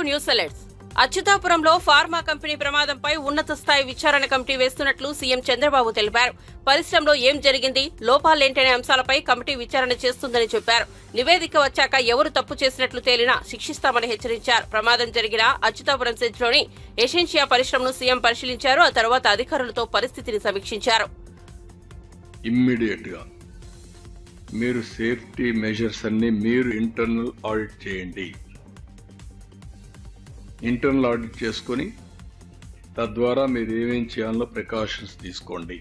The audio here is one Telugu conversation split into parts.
News alerts. అచ్యుతాపురంలో ఫార్మా కంపెనీ ప్రమాదంపై ఉన్నత స్థాయి విచారణ కమిటీ వేస్తున్నట్లు సీఎం చంద్రబాబు తెలిపారు. పరిశ్రమలో ఏం జరిగింది, లోపాలేంటనే అంశాలపై కమిటీ విచారణ చేస్తుందని చెప్పారు. నివేదిక వచ్చాక ఎవరు తప్పు చేసినట్లు తేలినా శిక్షిస్తామని హెచ్చరించారు. ప్రమాదం జరిగిన అచ్యుతాపురం సెజ్లోని ఎసెన్షియా పరిశ్రమను సీఎం పరిశీలించారు. ఆ తర్వాత అధికారులతో పరిస్థితిని సమీక్షించారు. ఇమ్మీడియట్ గా మీరు సేఫ్టీ మెజర్స్ అన్ని మీరు ఇంటర్నల్ ఆడిట్ చేయండి. ఇంటర్నల్ ఆడిట్ చేసుకుని తద్వారా మీరు ఏమేం చేయాలో ప్రికాషన్స్ తీసుకోండి.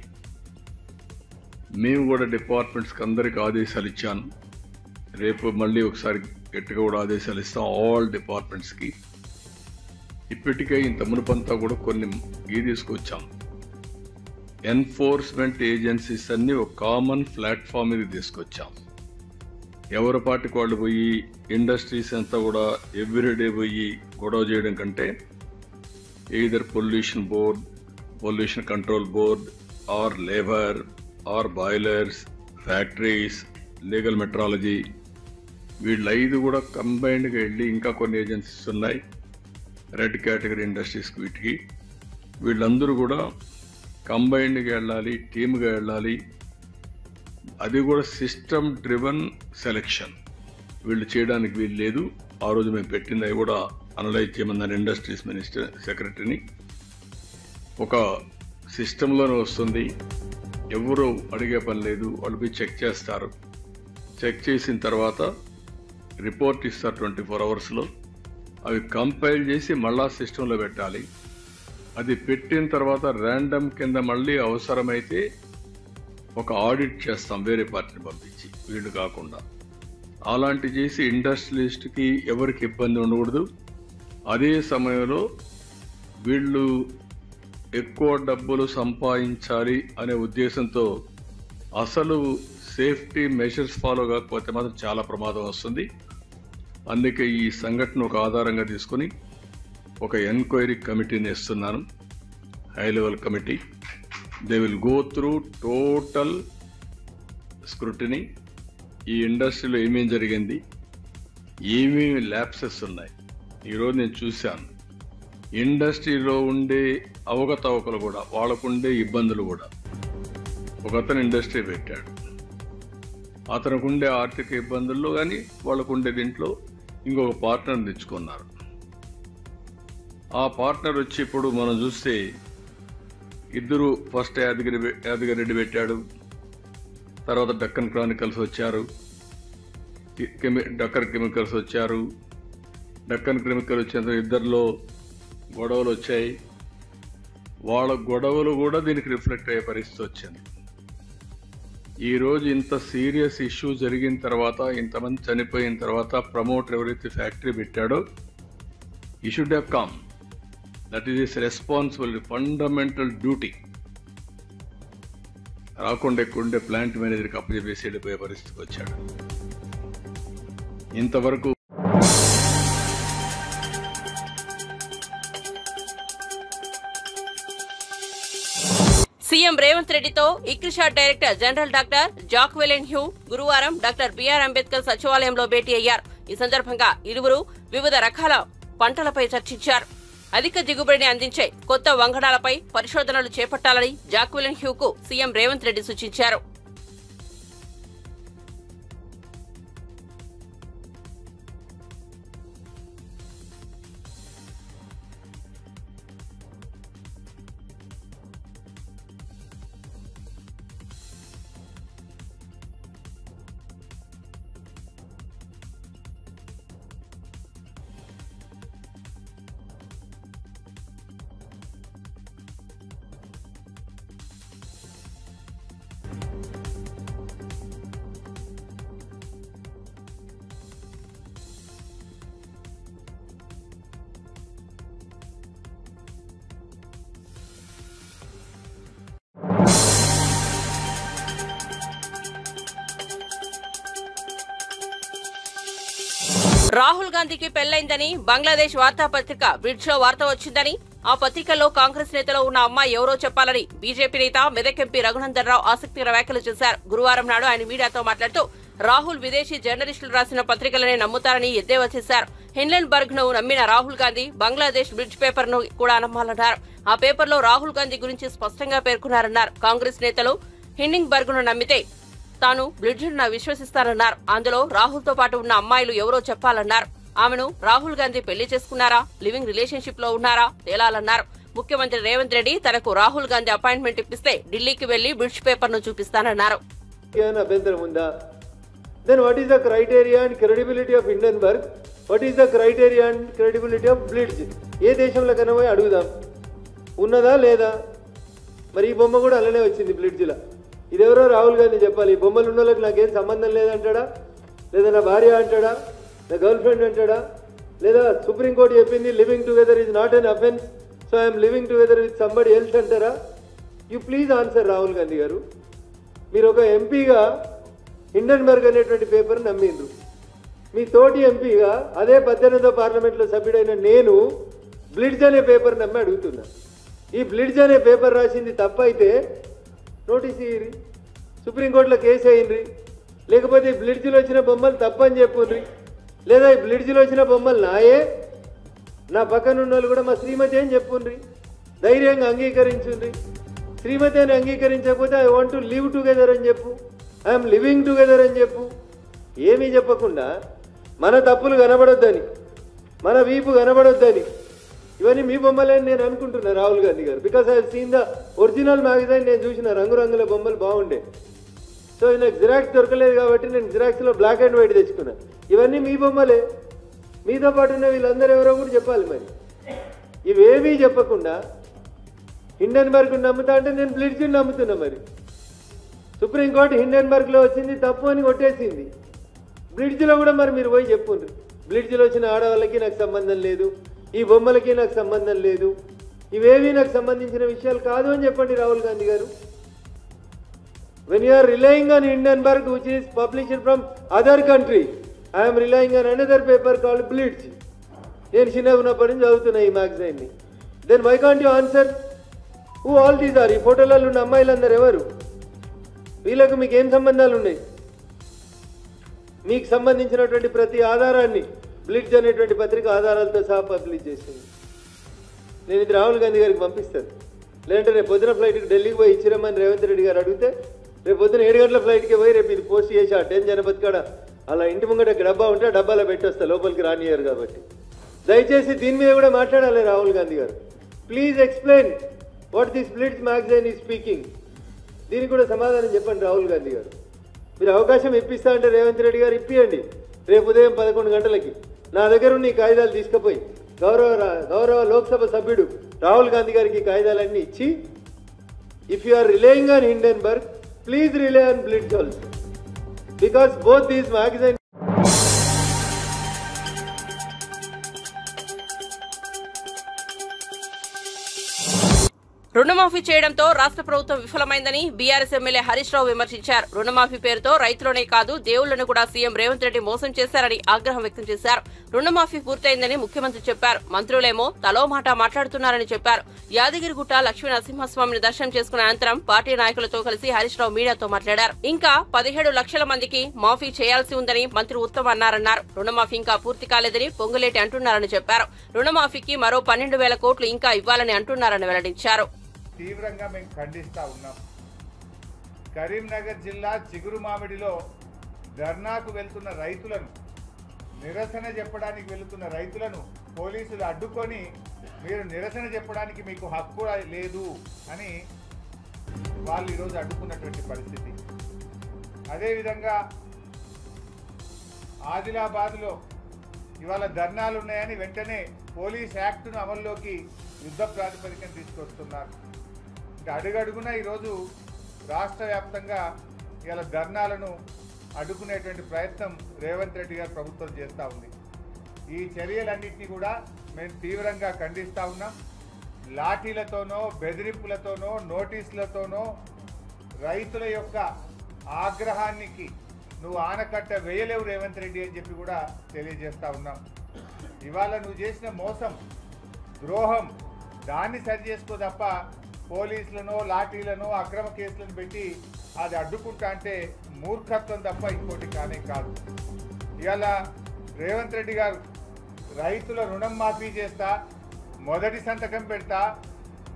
మేము కూడా డిపార్ట్మెంట్స్కి అందరికి ఆదేశాలు ఇచ్చాను. రేపు మళ్ళీ ఒకసారి గట్టిగా కూడా ఆదేశాలు ఇస్తాం ఆల్ డిపార్ట్మెంట్స్కి. ఇప్పటికే ఇంత మునుపంతా కూడా కొన్ని తీసుకొచ్చాం. ఎన్ఫోర్స్మెంట్ ఏజెన్సీస్ అన్ని ఒక కామన్ ప్లాట్ఫామ్ మీద తీసుకొచ్చాం. ఎవరి పాటికి వాళ్ళు పోయి ఇండస్ట్రీస్ అంతా కూడా ఎవ్రీడే పోయి గొడవ చేయడం కంటే either pollution board, pollution control board, or labour, or boilers, factories, legal metrology, వీళ్ళు 5 కూడా కంబైన్డ్గా వెళ్ళి, ఇంకా కొన్ని ఏజెన్సీస్ ఉన్నాయి రెడ్ కేటగిరీ ఇండస్ట్రీస్కి, వీటికి వీళ్ళందరూ కూడా కంబైన్డ్గా వెళ్ళాలి, టీమ్గా వెళ్ళాలి. అది కూడా సిస్టమ్ డ్రివన్ సెలెక్షన్ వీళ్ళు చేయడానికి వీలు లేదు. ఆ రోజు మేము పెట్టింది అవి కూడా అనలైజ్ చేయమన్నారు ఇండస్ట్రీస్ మినిస్టర్ సెక్రటరీని. ఒక సిస్టంలోనే వస్తుంది, ఎవరు అడిగే పని లేదు. వాళ్ళు పోయి చెక్ చేస్తారు. చెక్ చేసిన తర్వాత రిపోర్ట్ ఇస్తారు 24 అవర్స్లో. అవి కంపైల్ చేసి మళ్ళా సిస్టంలో పెట్టాలి. అది పెట్టిన తర్వాత ర్యాండమ్ కింద మళ్ళీ అవసరమైతే ఒక ఆడిట్ చేస్తాం వేరే పార్టీని పంపించి, వీళ్ళు కాకుండా. అలాంటి చేసి ఇండస్ట్రియలిస్ట్కి ఎవరికి ఇబ్బంది ఉండకూడదు. అదే సమయంలో వీళ్ళు ఎక్కువ డబ్బులు సంపాదించాలి అనే ఉద్దేశంతో అసలు సేఫ్టీ మెషర్స్ ఫాలో కాకపోతే మాత్రం చాలా ప్రమాదం వస్తుంది. అందుకే ఈ సంఘటన ఒక ఆధారంగా తీసుకుని ఒక ఎంక్వైరీ కమిటీని ఇస్తున్నాను, high level committee. They will go through total scrutiny. ఈ ఇండస్ట్రీలో ఏమేం జరిగింది, ఏమేమి ల్యాప్సెస్ ఉన్నాయి. ఈరోజు నేను చూశాను ఇండస్ట్రీలో ఉండే అవకతవకలు కూడా, వాళ్ళకుండే ఇబ్బందులు కూడా. ఒకతను ఇండస్ట్రీ పెట్టాడు, అతనికి ఉండే ఆర్థిక ఇబ్బందుల్లో కానీ వాళ్ళకుండే దీంట్లో ఇంకొక పార్ట్నర్ తెచ్చుకున్నారు. ఆ పార్ట్నర్ వచ్చి ఇప్పుడు మనం చూస్తే ఇద్దరు, ఫస్ట్ యాదగిరెడ్డి పెట్టాడు, తర్వాత డక్కన్ క్రానికల్స్ వచ్చారు, డక్కన్ కెమికల్స్ వచ్చారు. డక్కన్ కెమికల్ వచ్చిన ఇద్దరిలో గొడవలు వచ్చాయి. వాళ్ళ గొడవలు కూడా దీనికి రిఫ్లెక్ట్ అయ్యే పరిస్థితి వచ్చింది. ఈరోజు ఇంత సీరియస్ ఇష్యూ జరిగిన తర్వాత, ఇంతమంది చనిపోయిన తర్వాత, ప్రమోటర్ ఎవరైతే ఫ్యాక్టరీ పెట్టాడో ఈ should have come. That is his responsibility, fundamental duty. రాకుండా ఎక్కువ ప్లాంట్ మేనేజర్కి అప్పచెప్పేసి వెళ్ళిపోయే పరిస్థితికి వచ్చాడు. ఇంతవరకు సీఎం రేవంత్ రెడ్డితో ICRISAT director general doctor Jacqueline Hughes గురువారం డాక్టర్ బిఆర్ అంబేద్కర్ సచివాలయంలో భేటీ అయ్యారు. ఈ సందర్భంగా ఇరువురు వివిధ రకాల పంటలపై చర్చించారు. అధిక దిగుబడిని అందించే కొత్త వంగడాలపై పరిశోధనలు చేపట్టాలని జాక్వెలిన్ హ్యూకు సీఎం రేవంత్ రెడ్డి సూచించారు. రాహుల్ గాంధీకి పెళ్లైందని బంగ్లాదేశ్ వార్తాపత్రిక బ్రిడ్జ్లో వార్త వచ్చిందని, ఆ పత్రికల్లో కాంగ్రెస్ నేతలో ఉన్న అమ్మాయి ఎవరో చెప్పాలని బీజేపీ నేత మెదక్ ఎంపీ రఘునందన్ రావు ఆసక్తికర వ్యాఖ్యలు చేశారు. గురువారం నాడు ఆయన మీడియాతో మాట్లాడుతూ రాహుల్ విదేశీ జర్నలిస్టులు రాసిన పత్రికలనే నమ్ముతారని ఎద్దేవా చేశారు. హిండెన్బర్గ్ ను నమ్మిన రాహుల్ గాంధీ బంగ్లాదేశ్ బ్రిడ్జ్ పేపర్ ను కూడా నమ్మాలన్నారు. ఆ పేపర్లో రాహుల్ గాంధీ గురించి స్పష్టంగా పేర్కొన్నారన్నారు. కాంగ్రెస్ నేతలు హిండెన్బర్గ్ ను నమ్మితే తాను బ్రిడ్జ్ విశ్వసిస్తానన్నారు. అందులో రాహుల్ తో పాటు ఉన్న అమ్మాయిలు ఎవరో చెప్పాలన్నారు. ఆమెను రాహుల్ గాంధీ పెళ్లి చేసుకున్నారా, లివింగ్ రిలేషన్షిప్ లో ఉన్నారా తేలాలన్నారు. ముఖ్యమంత్రి రేవంత్ రెడ్డి తనకు రాహుల్ గాంధీ అపాయింట్మెంట్ ఇప్పిస్తే ఢిల్లీకి వెళ్లి బ్రిడ్జ్ పేపర్ ను చూపిస్తానన్నారు. Then what is the criteria and credibility of Hindenburg? What is the criteria and credibility of Blitz? ఏ దేశంలో కన్నా పోయి అడుగుదాం, ఉన్నదా లేదా? మరి ఈ బొమ్మ కూడా అలానే వచ్చింది బ్లిడ్జ్లో. ఇదెవరో రాహుల్ గాంధీ చెప్పాలి. ఈ బొమ్మలు ఉన్న వాళ్ళకి నాకేం సంబంధం లేదంటాడా, లేదా నా భార్య అంటాడా, నా గర్ల్ ఫ్రెండ్ అంటాడా, లేదా సుప్రీంకోర్టు చెప్పింది living together is not an offence, so I'm living together with somebody else అంటారా? You please answer Rahul Gandhi గారు. మీరు ఒక ఎంపీగా హిండెన్బర్గ్ అనేటువంటి పేపర్ నమ్మిండ్రు. మీ తోటి ఎంపీగా అదే 18వ పార్లమెంట్లో సభ్యుడైన నేను బ్లిడ్జ్ అనే పేపర్ నమ్మి అడుగుతున్నా. ఈ బ్లిడ్జ్ అనే పేపర్ రాసింది తప్పైతే నోటీస్ ఇయ్యి, సుప్రీంకోర్టులో కేసు అయ్యిండ్రి. లేకపోతే ఈ బ్లిడ్జ్లో వచ్చిన బొమ్మలు తప్పని చెప్పుండ్రి, లేదా ఈ బ్లిడ్జ్లో వచ్చిన బొమ్మలు నాయే, నా పక్కన ఉన్న వాళ్ళు కూడా మా శ్రీమతి అని చెప్పుండ్రి, ధైర్యంగా అంగీకరించుండ్రి. శ్రీమతి అని అంగీకరించకపోతే I want to live together అని చెప్పు, ఐఎమ్ లివింగ్ టుగెదర్ అని చెప్పు. ఏమీ చెప్పకుండా మన తప్పులు కనబడొద్దని, మన వీపు కనబడొద్దని, ఇవన్నీ మీ బొమ్మలని నేను అనుకుంటున్నా రాహుల్ గాంధీ గారు. Because I seen the original magazine, నేను చూసిన రంగురంగుల బొమ్మలు బాగుండే. సో నాకు జిరాక్స్ దొరకలేదు కాబట్టి నేను జిరాక్స్లో బ్లాక్ అండ్ వైట్ తెచ్చుకున్నా. ఇవన్నీ మీ బొమ్మలే, మీతో పాటు ఉన్న వీళ్ళందరూ ఎవరో కూడా చెప్పాలి. మరి ఇవేమీ చెప్పకుండా హిండెన్బర్గ్ నమ్ముతా అంటే నేను బ్లిడ్జ్ని నమ్ముతున్నా. మరి సుప్రీంకోర్టు హిండెన్బర్గ్లో వచ్చింది తప్పు అని కొట్టేసింది. బ్లిడ్జ్లో కూడా మరి మీరు పోయి చెప్పుండ్రు, బ్లిడ్జ్లో వచ్చిన ఆడవాళ్ళకి నాకు సంబంధం లేదు, ఈ బొమ్మలకి నాకు సంబంధం లేదు, ఇవేమీ నాకు సంబంధించిన విషయాలు కాదు అని చెప్పండి రాహుల్ గాంధీ గారు. When you are relying on Hindenburg which is published from other country, I'm relying on another paper called Blitz. నేను చిన్నగా ఉన్నప్పటి నుంచి చదువుతున్నా ఈ మ్యాగజైన్ని. Then why can't you answer who all these are? ఈ ఫోటోలలో ఉన్న అమ్మాయిలందరూ ఎవరు? వీళ్ళకు మీకు ఏం సంబంధాలు ఉన్నాయి? మీకు సంబంధించినటువంటి ప్రతి ఆధారాన్ని బ్లిడ్జ్ అనేటువంటి పత్రిక ఆధారాలతో సహా పబ్లిష్ చేసింది. నేను ఇది రాహుల్ గాంధీ గారికి పంపిస్తాను. లేదంటే రేపు పొద్దున ఫ్లైట్కి ఢిల్లీకి పోయి ఇచ్చిరమ్మని రేవంత్ రెడ్డి గారు అడిగితే రేపు పొద్దున 7 గంటల ఫ్లైట్కి పోయి రేపు ఇది పోస్ట్ చేసి ఆ 10 జనపతి కాడ అలా ఇంటి ముంగట డబ్బా ఉంటే ఆ డబ్బాలో పెట్టొస్తా, లోపలికి రానియరు కాబట్టి. దయచేసి దీని మీద కూడా మాట్లాడాలి రాహుల్ గాంధీ గారు. Please explain what this blitz magazine is speaking. దీనికి కూడా సమాధానం చెప్పండి రాహుల్ గాంధీ గారు. మీరు అవకాశం ఇప్పిస్తా అంటే రేవంత్ రెడ్డి గారు ఇప్పియండి. రేపు ఉదయం 11 గంటలకి నా దగ్గర ఉన్న ఈ కాగితాలు తీసుకుపోయి గౌరవ లోక్సభ సభ్యుడు రాహుల్ గాంధీ గారికి కాగితాలన్నీ ఇచ్చి, if you are relying on Hindenburg please rely on Blitz also, because both these magazine. రుణమాఫీ చేయడంతో రాష్ట్ర ప్రభుత్వం విఫలమైందని బీఆర్ఎస్ ఎమ్మెల్యే హరీష్ రావు విమర్శించారు. రుణమాఫీ పేరుతో రైతులనే కాదు దేవుళ్లను కూడా సీఎం రేవంత్ రెడ్డి మోసం చేశారని ఆగ్రహం వ్యక్తం చేశారు. రుణమాఫీ పూర్తయిందని ముఖ్యమంత్రి చెప్పారు. మంత్రులేమో తలో మాట మాట్లాడుతున్నారని చెప్పారు. యాదగిరిగుట్ట లక్ష్మీ నరసింహస్వామిని దర్శనం చేసుకున్న అనంతరం పార్టీ నాయకులతో కలిసి హరీష్ రావు మీడియాతో మాట్లాడారు. ఇంకా 17 లక్షల మందికి మాఫీ చేయాల్సి ఉందని మంత్రి ఉత్తమ్ అన్నారన్నారు. రుణమాఫీ ఇంకా పూర్తి కాలేదని పొంగులేటి అంటున్నారని చెప్పారు. రుణమాఫీకి మరో 12,000 కోట్లు ఇంకా ఇవ్వాలని అంటున్నారని వెల్లడించారు. తీవ్రంగా మేము ఖండిస్తా ఉన్నాం. కరీంనగర్ జిల్లా చిగురుమామిడిలో ధర్నాకు వెళ్తున్న రైతులను, నిరసన చెప్పడానికి వెళుతున్న రైతులను పోలీసులు అడ్డుకొని మీరు నిరసన చెప్పడానికి మీకు హక్కు లేదు అని వాళ్ళు ఈరోజు అడ్డుకున్నటువంటి పరిస్థితి. అదేవిధంగా ఆదిలాబాద్లో ఇవాళ ధర్నాలు ఉన్నాయని వెంటనే పోలీస్ యాక్ట్ను అమల్లోకి యుద్ధ ప్రాతిపదికన తీసుకొస్తున్నారు. అడుగడుగున ఈరోజు రాష్ట్ర వ్యాప్తంగా ఇలా ధర్నాలను అడ్డుకునేటువంటి ప్రయత్నం రేవంత్ రెడ్డి గారు ప్రభుత్వం చేస్తూ ఉంది. ఈ చర్యలన్నింటినీ కూడా మేము తీవ్రంగా ఖండిస్తూ ఉన్నాం. లాఠీలతోనో, బెదిరింపులతోనో, నోటీసులతోనో రైతుల యొక్క ఆగ్రహానికి నువ్వు ఆనకట్ట వేయలేవు రేవంత్ రెడ్డి అని చెప్పి కూడా తెలియజేస్తూ ఉన్నాం. ఇవాళ నువ్వు చేసిన మోసం, ద్రోహం దాన్ని సరి చేసుకో తప్ప పోలీసులను లాఠీలను అక్రమ కేసులను పెట్టి అది అడ్డుకుంటా అంటే మూర్ఖత్వం తప్ప ఇంకోటి కానే కాదు. ఇవాళ రేవంత్ రెడ్డి గారు రైతుల రుణం మాఫీ చేస్తా, మొదటి సంతకం పెడతా,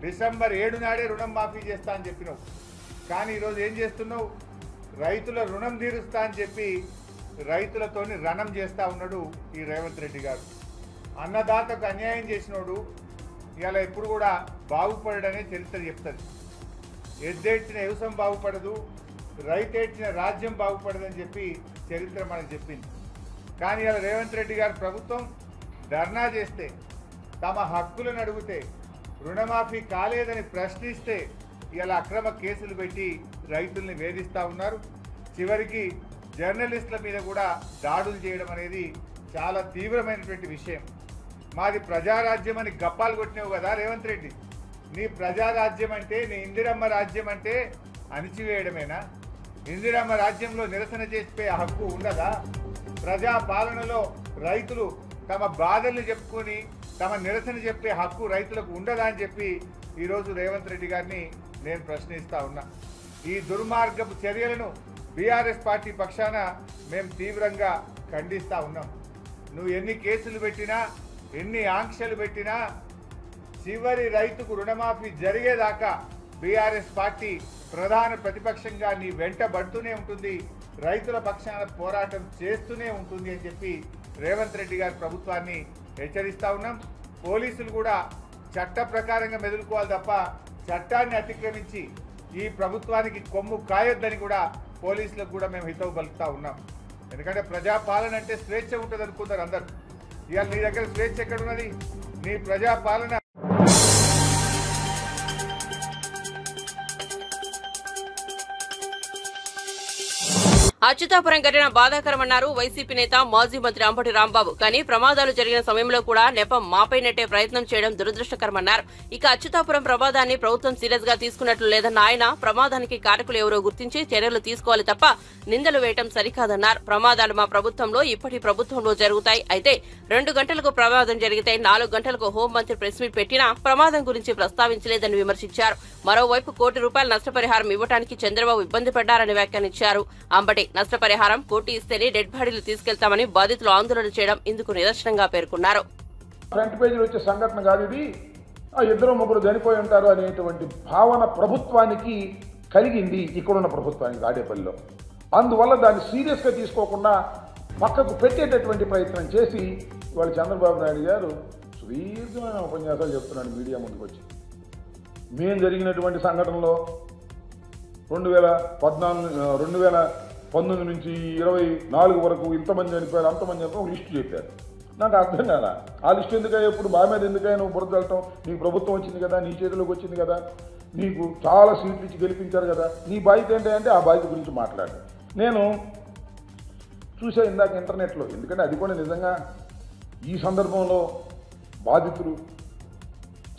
డిసెంబర్ 7 నాడే రుణం మాఫీ చేస్తా అని చెప్పినావు. కానీ ఈరోజు ఏం చేస్తున్నావు? రైతుల రుణం తీరుస్తా అని చెప్పి రైతులతోని రణం చేస్తూ ఉన్నాడు ఈ రేవంత్ రెడ్డి గారు. అన్నదాతకు అన్యాయం చేసినోడు ఇవాళ ఎప్పుడు కూడా బాగుపడడనే చరిత్ర చెప్తుంది. ఎద్దేడ్చిన వ్యవసాయం బాగుపడదు, రైతేడ్చిన రాజ్యం బాగుపడదని చెప్పి చరిత్ర మనకు చెప్పింది. కానీ ఇవాళ రేవంత్ రెడ్డి గారు ప్రభుత్వం ధర్నా చేస్తే, తమ హక్కులను అడిగితే, రుణమాఫీ కాలేదని ప్రశ్నిస్తే ఇలా అక్రమ కేసులు పెట్టి రైతుల్ని వేధిస్తూ ఉన్నారు. చివరికి జర్నలిస్టుల మీద కూడా దాడులు చేయడం అనేది చాలా తీవ్రమైనటువంటి విషయం. మాది ప్రజారాజ్యం అని గప్పాలు కొట్టినావు కదా రేవంత్ రెడ్డి. నీ ప్రజారాజ్యం అంటే, నీ ఇందిరమ్మ రాజ్యం అంటే అణిచివేయడమేనా? ఇందిరమ్మ రాజ్యంలో నిరసన చేసే హక్కు ఉండదా? ప్రజా పాలనలో రైతులు తమ బాధల్ని చెప్పుకొని తమ నిరసన చెప్పే హక్కు రైతులకు ఉండదా అని చెప్పి ఈరోజు రేవంత్ రెడ్డి గారిని నేను ప్రశ్నిస్తా ఉన్నా. ఈ దుర్మార్గపు చర్యలను బీఆర్ఎస్ పార్టీ పక్షాన మేము తీవ్రంగా ఖండిస్తూ ఉన్నాం. నువ్వు ఎన్ని కేసులు పెట్టినా, ఎన్ని ఆంక్షలు పెట్టినా, చివరి రైతుకు రుణమాఫీ జరిగేదాకా బీఆర్ఎస్ పార్టీ ప్రధాన ప్రతిపక్షంగా నీ వెంట పడుతూనే ఉంటుంది, రైతుల పక్షాన పోరాటం చేస్తూనే ఉంటుంది అని చెప్పి రేవంత్ రెడ్డి గారి ప్రభుత్వాన్ని హెచ్చరిస్తూ ఉన్నాం. పోలీసులు కూడా చట్ట ప్రకారంగా మెదులుకోవాలి తప్ప చట్టాన్ని అతిక్రమించి ఈ ప్రభుత్వానికి కొమ్ము కాయొద్దని కూడా పోలీసులకు కూడా మేము హితవు పలుకుతా ఉన్నాం. ఎందుకంటే ప్రజాపాలన అంటే స్వేచ్ఛ ఉంటుంది అనుకుంటారు అందరు. ఇవాళ నీ దగ్గర స్వేచ్ఛ ఎక్కడున్నది? నీ ప్రజాపాలన అచ్యుతాపురం ఘటన బాధాకరమన్నారు వైసీపీ నేత మాజీ మంత్రి అంబటి రాంబాబు. కానీ ప్రమాదాలు జరిగిన సమయంలో కూడా నెపం మాపై నెట్టే ప్రయత్నం చేయడం దురదృష్టకరమన్నారు. ఇక అచ్యుతాపురం ప్రమాదాన్ని ప్రభుత్వం సీరియస్ గా తీసుకున్నట్లు లేదన్న ఆయన, ప్రమాదానికి కారకులు ఎవరో గుర్తించి చర్యలు తీసుకోవాలి తప్ప నిందలు వేయడం సరికాదన్నారు. ప్రమాదాలు మా ప్రభుత్వంలో, ఇప్పటి ప్రభుత్వంలో జరుగుతాయి. అయితే 2 గంటలకు ప్రమాదం జరిగితే 4 గంటలకు హోంమంత్రి ప్రెస్ మీట్ పెట్టినా ప్రమాదం గురించి ప్రస్తావించలేదని విమర్శించారు. మరోవైపు ₹1 కోటి నష్టపరిహారం ఇవ్వడానికి చంద్రబాబు ఇబ్బంది పడ్డారని వ్యాఖ్యానించారు. అంబటి నష్టపరిహారం కోటి ఇస్తేనే డెడ్ బాడీలు తీసుకెళ్తామని బాధితులు ఆందోళన చేయడం ఇందుకు నిదర్శనంగా పేర్కొన్నారు. ఫ్రంట్ పేజీలో వచ్చే సంఘటన కాదు ఇది. 2-3 చనిపోయి ఉంటారు అనేటువంటి భావన ప్రభుత్వానికి కలిగింది, ఇక్కడున్న ప్రభుత్వానికి తాడేపల్లిలో. అందువల్ల దాన్ని సీరియస్గా తీసుకోకుండా పక్కకు పెట్టేటటువంటి ప్రయత్నం చేసి ఇవాళ చంద్రబాబు నాయుడు గారు సుదీర్ఘమైన ఉపన్యాసాలు చెప్తున్నాడు మీడియా ముందుకు వచ్చి. మేము జరిగినటువంటి సంఘటనలో 2019 నుంచి 24 వరకు ఇంతమంది చనిపోయారు, అంతమంది చనిపోయారు, లిస్టు చెప్పారు. నాకు అర్థం కాదా ఆ లిస్టు ఎందుకయ్యా? ఇప్పుడు మా మీద ఎందుకయ్యా నువ్వు బురద వెళ్ళటం? నీకు ప్రభుత్వం వచ్చింది కదా, నీ చేతిలోకి వచ్చింది కదా, నీకు చాలా సీట్లు ఇచ్చి గెలిపించారు కదా, నీ బాధ్యత ఏంటంటే ఆ బాధ్యత గురించి మాట్లాడు. నేను చూసా ఇందాక ఇంటర్నెట్లో, ఎందుకంటే అది కూడా నిజంగా ఈ సందర్భంలో బాధితులు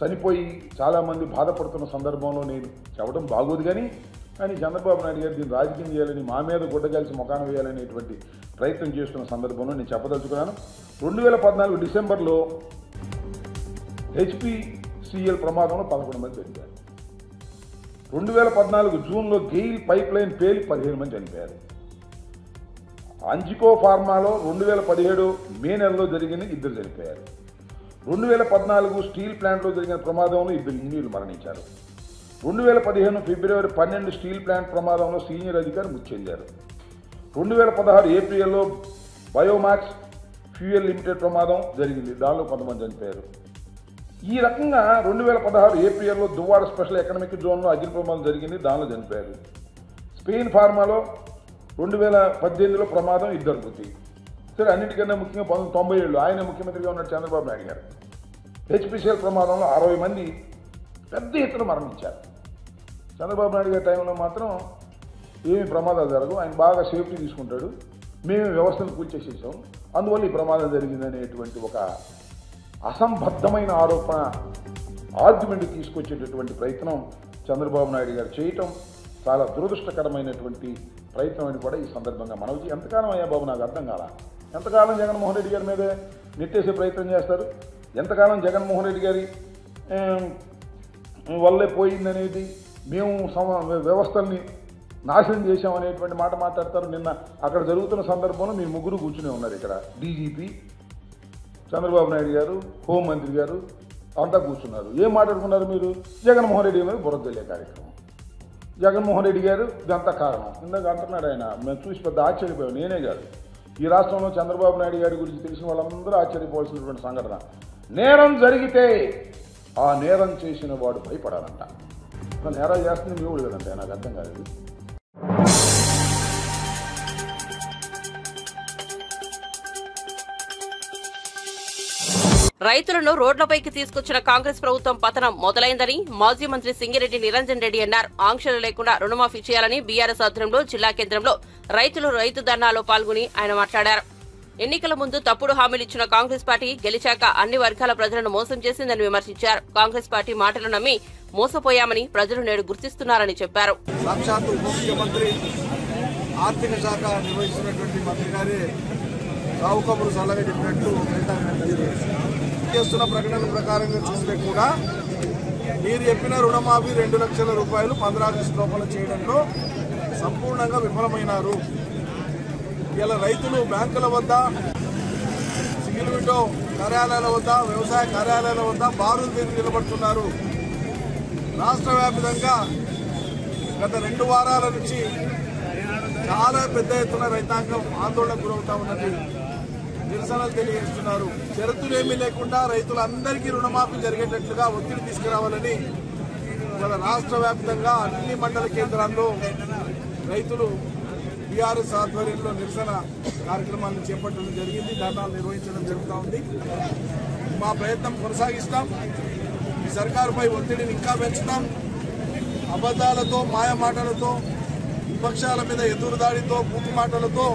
చనిపోయి చాలామంది బాధపడుతున్న సందర్భంలో నేను చెప్పడం బాగోదు. కానీ చంద్రబాబు నాయుడు గారు దీన్ని రాజకీయం చేయాలని, మా మీద గుడ్డగాల్సి ముఖాన వేయాలనేటువంటి ప్రయత్నం చేస్తున్న సందర్భంలో నేను చెప్పదలుచుకున్నాను. 2014 డిసెంబర్లో HPCL ప్రమాదంలో 11 మంది చనిపోయారు. 2014 జూన్లో గెయిల్ పైప్ లైన్ పేలి 15 మంది చనిపోయారు. అంజికో ఫార్మాలో 2017 మే నెలలో జరిగిన 2 చనిపోయారు. 2014 స్టీల్ ప్లాంట్లో జరిగిన ప్రమాదంలో 2 ఇంజనీర్లు మరణించారు. 2015 ఫిబ్రవరి 12 స్టీల్ ప్లాంట్ ప్రమాదంలో సీనియర్ అధికారి మృతి చెందారు. 2016 ఏప్రిల్లో బయోమాక్స్ ఫ్యూయల్ లిమిటెడ్ ప్రమాదం జరిగింది, దానిలో కొంతమంది చనిపోయారు. ఈ రకంగా 2016 ఏప్రిల్లో దువ్వాడ స్పెషల్ ఎకనామిక్ జోన్లో అగ్ని ప్రమాదం జరిగింది, దానిలో చనిపోయారు. స్పెయిన్ ఫార్మాలో 2018లో ప్రమాదం, 2 మృతి. సరే, అన్నిటికన్నా ముఖ్యంగా 1997 ఆయన ముఖ్యమంత్రిగా ఉన్న చంద్రబాబు నాయుడు గారు HPCL ప్రమాదంలో 60 మంది పెద్ద ఎత్తున మరణించారు. చంద్రబాబు నాయుడు గారి టైంలో మాత్రం ఏమి ప్రమాదాలు జరగవు, ఆయన బాగా సేఫ్టీ తీసుకుంటాడు, మేము వ్యవస్థను కూల్చేసేసాం, అందువల్ల ఈ ప్రమాదం జరిగిందనేటువంటి ఒక అసంబద్ధమైన ఆరోపణ ఆర్గ్యుమెంట్ తీసుకొచ్చేటటువంటి ప్రయత్నం చంద్రబాబు నాయుడు గారు చేయటం చాలా దురదృష్టకరమైనటువంటి ప్రయత్నం అని కూడా ఈ సందర్భంగా మనవి. ఎంతకాలం అయ్యా బాబు, నాకు అర్థం కాల. ఎంతకాలం జగన్మోహన్ రెడ్డి గారి మీదే నెట్టేసే ప్రయత్నం చేస్తారు? ఎంతకాలం జగన్మోహన్ రెడ్డి గారి వల్లే పోయిందనేది, మేము వ్యవస్థల్ని నాశనం చేశామనేటువంటి మాట మాట్లాడతారు. నిన్న అక్కడ జరుగుతున్న సందర్భంలో మీరు ముగ్గురు కూర్చునే ఉన్నారు. ఇక్కడ డీజీపీ చంద్రబాబు నాయుడు గారు, హోంమంత్రి గారు అంతా కూర్చున్నారు. ఏం మాట్లాడుకున్నారు మీరు? జగన్మోహన్ రెడ్డి మీద బురద జల్లే కార్యక్రమం. జగన్మోహన్ రెడ్డి గారు ఇదంతా కారణం. ఇందాక అంటున్నాడు ఆయన, మేము చూసి పెద్ద ఆశ్చర్యపోయాం. నేనే కాదు, ఈ రాష్ట్రంలో చంద్రబాబు నాయుడు గారి గురించి తెలిసిన వాళ్ళందరూ ఆశ్చర్యపోవాల్సినటువంటి సంఘటన. నేరం జరిగితే ఆ నేరం చేసిన వాడు భయపడాలంట. నేరాలు చేస్తుంది మీ ఊళ్ళు కదంటే నాకు అర్థం కాలేదు. రైతులను రోడ్లపైకి తీసుకొచ్చిన కాంగ్రెస్ ప్రభుత్వం పతనం మొదలైందని మాజీ మంత్రి సింగిరెడ్డి నిరంజన్ రెడ్డి అన్నారు. ఆంక్షలు లేకుండా రుణమాఫీ చేయాలని బీఆర్ఎస్ ఆధ్వర్యంలో జిల్లా కేంద్రంలో రైతులు రైతు ధర్నాలో పాల్గొని ఆయన మాట్లాడారు. ఎన్నికల ముందు తప్పుడు హామీలు ఇచ్చిన కాంగ్రెస్ పార్టీ గెలిచాక అన్ని వర్గాల ప్రజలను మోసం చేసిందని విమర్శించారు. కాంగ్రెస్ పార్టీ మాటలు నమ్మి మోసపోయామని ప్రజలు నేడు గుర్తిస్తున్నారని చెప్పారు. సాక్షాత్తు ముఖ్యమంత్రి ఆర్థిక శాఖ నిర్వహిస్తున్నటువంటి మంత్రి గారే రావు కబురు సలహా చెప్పినట్టు చేస్తున్న ప్రకటన ప్రకారంగా చూస్తే కూడా మీరు చెప్పిన రుణమాఫీ 2 లక్షల రూపాయలు 15 ఆగస్టు లోపల చేయడంలో సంపూర్ణంగా విఫలమైనారు. ఇలా రైతులు బ్యాంకుల వద్ద, సింగిల్ విండో కార్యాలయాల వద్ద, వ్యవసాయ కార్యాలయాల వద్ద బారులు తీరి నిలబడుతున్నారు. రాష్ట్ర వ్యాప్తంగా గత 2 వారాల నుంచి చాలా పెద్ద ఎత్తున రైతాంగం ఆందోళనకు గురవుతా ఉన్నది. నిరసనలు తెలియజేస్తున్నారు. షరతులేమీ లేకుండా రైతులందరికీ రుణమాఫీ జరిగేటట్లుగా ఒత్తిడి తీసుకురావాలని మన రాష్ట్ర వ్యాప్తంగా అన్ని మండల కేంద్రాల్లో రైతులు టీఆర్ఎస్ ఆధ్వర్యంలో నిరసన కార్యక్రమాలను చేపట్టడం జరిగింది. ధర్నాలు నిర్వహించడం జరుగుతూ ఉంది. మా ప్రయత్నం కొనసాగిస్తాం. ఈ సర్కారుపై ఒత్తిడిని ఇంకా పెంచుతాం. అబద్దాలతో, మాయ మాటలతో, విపక్షాల మీద ఎదురుదాడితో, పూర్తి మాటలతో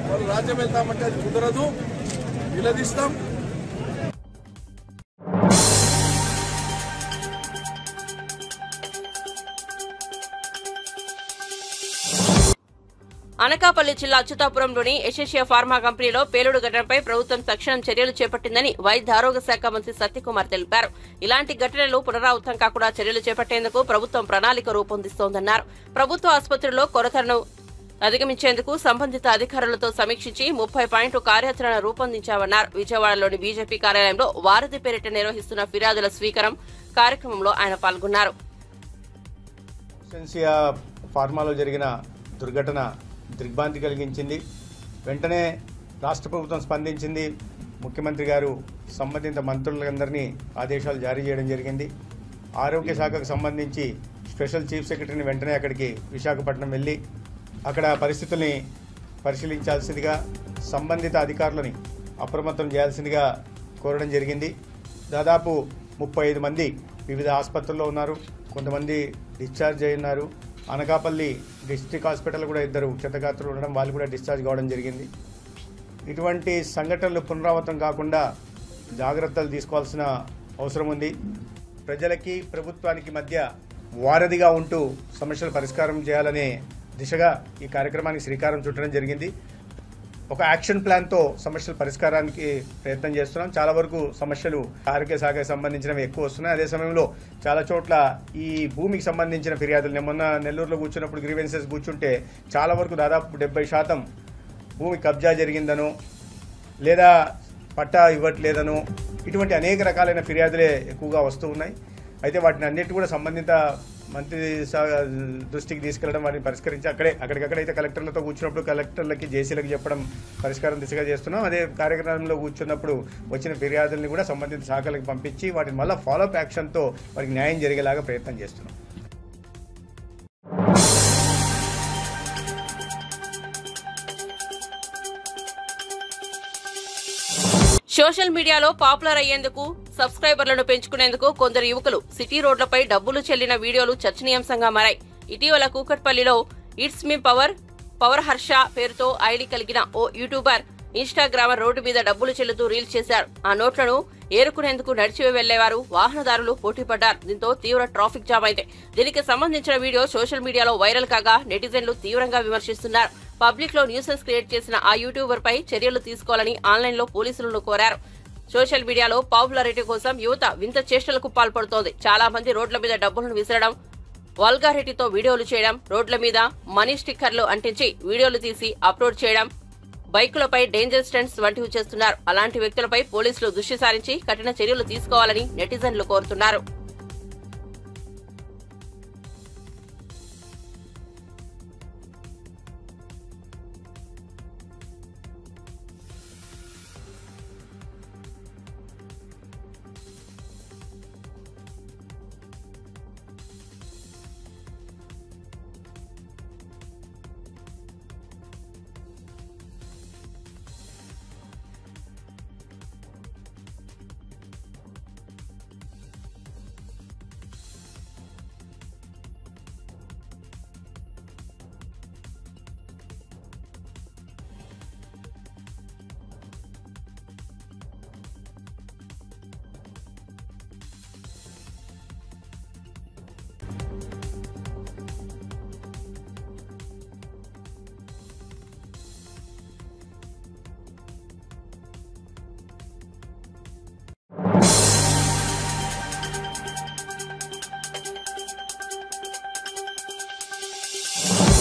వాళ్ళు రాజ్యం వెళ్తామంటే అది కుదరదు. నిలదీస్తాం. అనకాపల్లి జిల్లా అచ్యుతాపురంలోని యశస్య ఫార్మా కంపెనీలో పేలుడు ఘటనపై ప్రభుత్వం తక్షణం చర్యలు చేపట్టిందని వైద్య ఆరోగ్య శాఖ మంత్రి సత్యకుమార్ తెలిపారు. ఇలాంటి ఘటనలు పునరావృతం కాకుండా చర్యలు చేపట్టేందుకు ప్రభుత్వం ప్రణాళిక రూపొందిస్తోందన్నారు. ప్రభుత్వ ఆసుపత్రుల్లో కొరతను అధిగమించేందుకు సంబంధిత అధికారులతో సమీక్షించి 30 పాయింట్ల కార్యాచరణ రూపొందించామన్నారు. విజయవాడలోని బీజేపీ కార్యాలయంలో వారధి పేరిట నిర్వహిస్తున్న ఫిర్యాదుల స్వీకారం కార్యక్రమంలో ఆయన పాల్గొన్నారు. ఫార్మాలో జరిగిన దుర్ఘటన దిగ్భ్రాంతి కలిగించింది. వెంటనే రాష్ట్ర ప్రభుత్వం స్పందించింది. ముఖ్యమంత్రి గారు సంబంధిత మంత్రులందరినీ ఆదేశాలు జారీ చేయడం జరిగింది. ఆరోగ్య శాఖకు సంబంధించి స్పెషల్ చీఫ్ సెక్రటరీని వెంటనే అక్కడికి విశాఖపట్నం వెళ్ళి అక్కడ పరిస్థితుల్ని పరిశీలించాల్సిందిగా, సంబంధిత అధికారులని అప్రమత్తం చేయాల్సిందిగా కోరడం జరిగింది. దాదాపు 35 మంది వివిధ ఆసుపత్రుల్లో ఉన్నారు. కొంతమంది డిశ్చార్జ్ అయి ఉన్నారు. అనకాపల్లి డిస్ట్రిక్ట్ హాస్పిటల్ కూడా 2 క్షతగాత్రులు ఉండడం, వాళ్ళు కూడా డిశ్చార్జ్ కావడం జరిగింది. ఇటువంటి సంఘటనలు పునరావృతం కాకుండా జాగ్రత్తలు తీసుకోవాల్సిన అవసరం ఉంది. ప్రజలకి ప్రభుత్వానికి మధ్య వారధిగా ఉంటూ సమస్యల పరిష్కారం చేయాలనే దిశగా ఈ కార్యక్రమానికి శ్రీకారం చుట్టడం జరిగింది. ఒక యాక్షన్ ప్లాన్తో సమస్యల పరిష్కారానికి ప్రయత్నం చేస్తున్నాం. చాలా వరకు సమస్యలు ఆరోగ్య శాఖకు సంబంధించినవి ఎక్కువ వస్తున్నాయి. అదే సమయంలో చాలా చోట్ల ఈ భూమికి సంబంధించిన ఫిర్యాదులు, నేను మొన్న నెల్లూరులో కూర్చున్నప్పుడు గ్రీవెన్సెస్ కూర్చుంటే చాలా వరకు దాదాపు 70% భూమి కబ్జా జరిగిందనో లేదా పట్టా ఇవ్వట్లేదనో ఇటువంటి అనేక రకాలైన ఫిర్యాదులే ఎక్కువగా వస్తూ ఉన్నాయి. అయితే వాటిని అన్నిటి కూడా సంబంధిత మంత్రి దృష్టికి తీసుకెళ్లడం, వాటిని పరిష్కరించి అక్కడికక్కడైతే కలెక్టర్లతో కూర్చున్నప్పుడు కలెక్టర్లకి, జేసీలకు చెప్పడం పరిష్కారం దిశగా చేస్తున్నాం. అదే కార్యక్రమంలో కూర్చున్నప్పుడు వచ్చిన ఫిర్యాదుల్ని కూడా సంబంధిత శాఖలకు పంపించి వాటిని మళ్ళీ ఫాలోఅప్ యాక్షన్తో వారికి న్యాయం జరిగేలాగా ప్రయత్నం చేస్తున్నాం. సోషల్ మీడియాలో పాపులర్ అయ్యేందుకు, సబ్స్క్రైబర్లను పెంచుకునేందుకు కొందరు యువకులు సిటీ రోడ్లపై డబ్బులు చెల్లిన వీడియోలు చర్చనీయాంశంగా మారాయి. ఇటీవల కూకట్పల్లిలో ఇట్స్ మీ పవర్ హర్ష పేరుతో ఐడి కలిగిన ఓ యూట్యూబర్, ఇన్స్టాగ్రామర్ రోడ్డు మీద డబ్బులు చెల్లుతూ రీల్స్ చేశారు. ఆ నోట్లను ఏరుకునేందుకు నడిచి వెళ్లేవారు, వాహనదారులు పోటీపడ్డారు. దీంతో తీవ్ర ట్రాఫిక్ జామ్ అయింది. దీనికి సంబంధించిన వీడియో సోషల్ మీడియాలో వైరల్ కాగా నెటిజన్లు తీవ్రంగా విమర్శిస్తున్నారు. పబ్లిక్ లో న్యూసెన్స్ క్రియేట్ చేసిన ఆ యూట్యూబర్ పై చర్యలు తీసుకోవాలని ఆన్లైన్ లో పోలీసులను కోరారు. సోషల్ మీడియాలో పాపులారిటీ కోసం యువత వింత చేష్టలకు పాల్పడుతోంది. చాలా మంది రోడ్ల మీద డబ్బులను విసరడం, వల్గారిటీతో వీడియోలు చేయడం, రోడ్ల మీద మనీ స్టిక్కర్లు అంటించి వీడియోలు తీసి అప్లోడ్ చేయడం, బైకులపై డేంజర్ స్టంట్స్ వంటివి చేస్తున్నారు. అలాంటి వ్యక్తులపై పోలీసులు దృష్టి సారించి కఠిన చర్యలు తీసుకోవాలని నెటిజన్లు కోరుతున్నారు.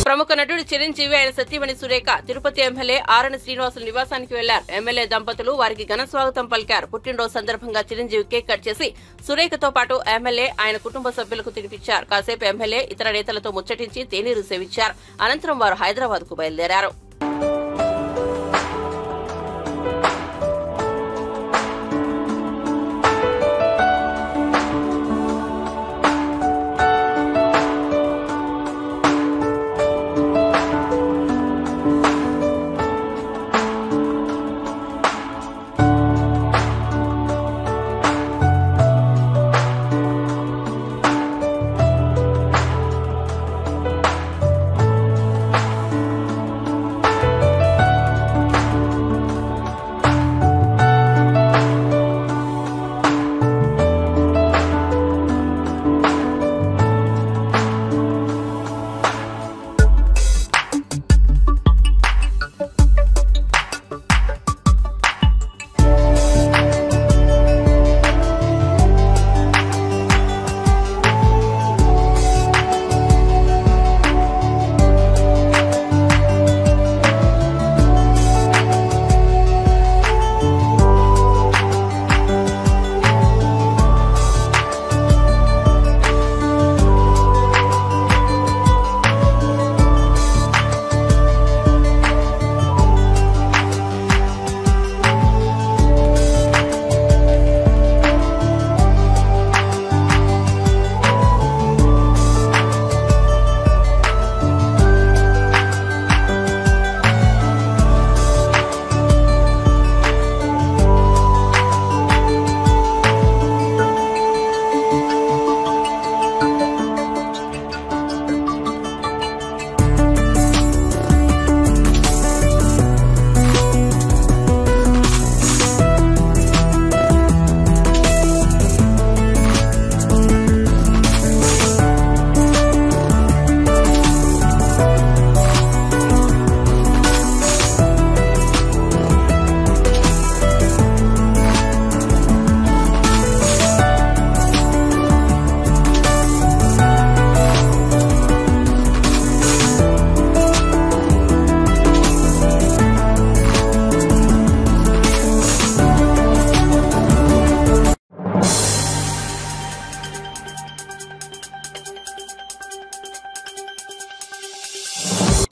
ప్రముఖ నటుడు చిరంజీవి ఆయన సతీమణి సురేఖ తిరుపతి ఎమ్మెల్యే ఆరణి శ్రీనివాసులు నివాసానికి వెళ్లారు. ఎమ్మెల్యే దంపతులు వారికి ఘన స్వాగతం పలికారు. పుట్టినరోజు సందర్భంగా చిరంజీవి కేక్ కట్ చేసి సురేఖతో పాటు ఎమ్మెల్యే ఆయన కుటుంబ సభ్యులకు తినిపించారు. కాసేపు ఎమ్మెల్యే ఇతర నేతలతో ముచ్చటించి తేనీరు సేవించారు. అనంతరం వారు హైదరాబాద్ కు బయలుదేరారు.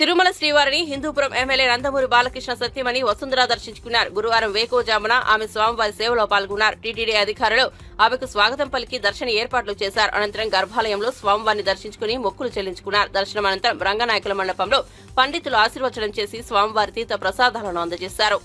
తిరుమల శ్రీవారిని హిందూపురం ఎమ్మెల్యే నందమూరి బాలకృష్ణ సత్యమణి వసుంధర దర్శించుకున్నారు. గురువారం వేకువజామున ఆమె స్వామివారి సేవలో పాల్గొన్నారు. టీటీడీ అధికారులు ఆమెకు స్వాగతం పలికి దర్శన ఏర్పాట్లు చేశారు. అనంతరం గర్భాలయంలో స్వామివారిని దర్శించుకుని మొక్కులు చెల్లించుకున్నారు. దర్శనం అనంతరం రంగనాయకుల మండపంలో పండితులు ఆశీర్వచనం చేసి స్వామివారి తీర్థ ప్రసాదాలను అందజేశారు.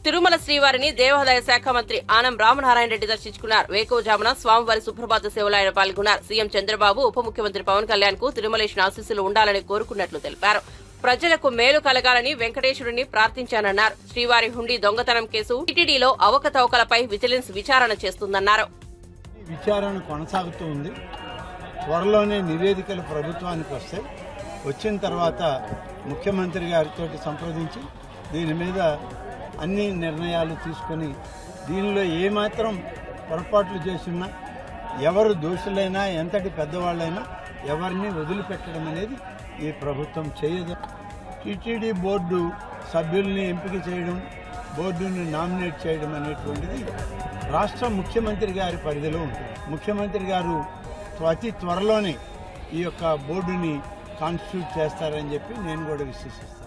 తిరుమల శ్రీవారిని దేవాదాయ శాఖ మంత్రి ఆనం రామనారాయణ రెడ్డి దర్శించుకున్నారు. వేకువజామున స్వామివారి సుప్రభాత సేవలో ఆయన పాల్గొన్నారు. సీఎం చంద్రబాబు, ఉప ముఖ్యమంత్రి పవన్ కళ్యాణ్ కు తిరుమలేశుని ఆశీస్సులు ఉండాలని కోరుకున్నట్లు తెలిపారు. ప్రజలకు మేలు కలగాలని వెంకటేశ్వరుని ప్రార్థించానన్నారు. శ్రీవారి హుండీ దొంగతనం కేసు టీటీడీలో అవకతవకలపై విజిలెన్స్ విచారణ చేస్తుందన్నారు. విచారణ కొనసాగుతూ ఉంది. త్వరలోనే నివేదికలు ప్రభుత్వానికి వస్తాయి. వచ్చిన తర్వాత ముఖ్యమంత్రి గారితో సంప్రదించి దీని మీద అన్ని నిర్ణయాలు తీసుకొని దీనిలో ఏమాత్రం పొరపాట్లు చేసినా ఎవరు దోషులైనా ఎంతటి పెద్దవాళ్ళైనా ఎవరిని వదిలిపెట్టడం అనేది ఈ ప్రభుత్వం చేయదు. టీటీడీ బోర్డు సభ్యుల్ని ఎంపిక చేయడం, బోర్డుని నామినేట్ చేయడం అనేటువంటిది రాష్ట్ర ముఖ్యమంత్రి గారి పరిధిలో ఉంటుంది. ముఖ్యమంత్రి గారు అతి త్వరలోనే ఈ యొక్క బోర్డుని కాన్స్టిట్యూట్ చేస్తారని చెప్పి నేను కూడా విశ్వసిస్తాను.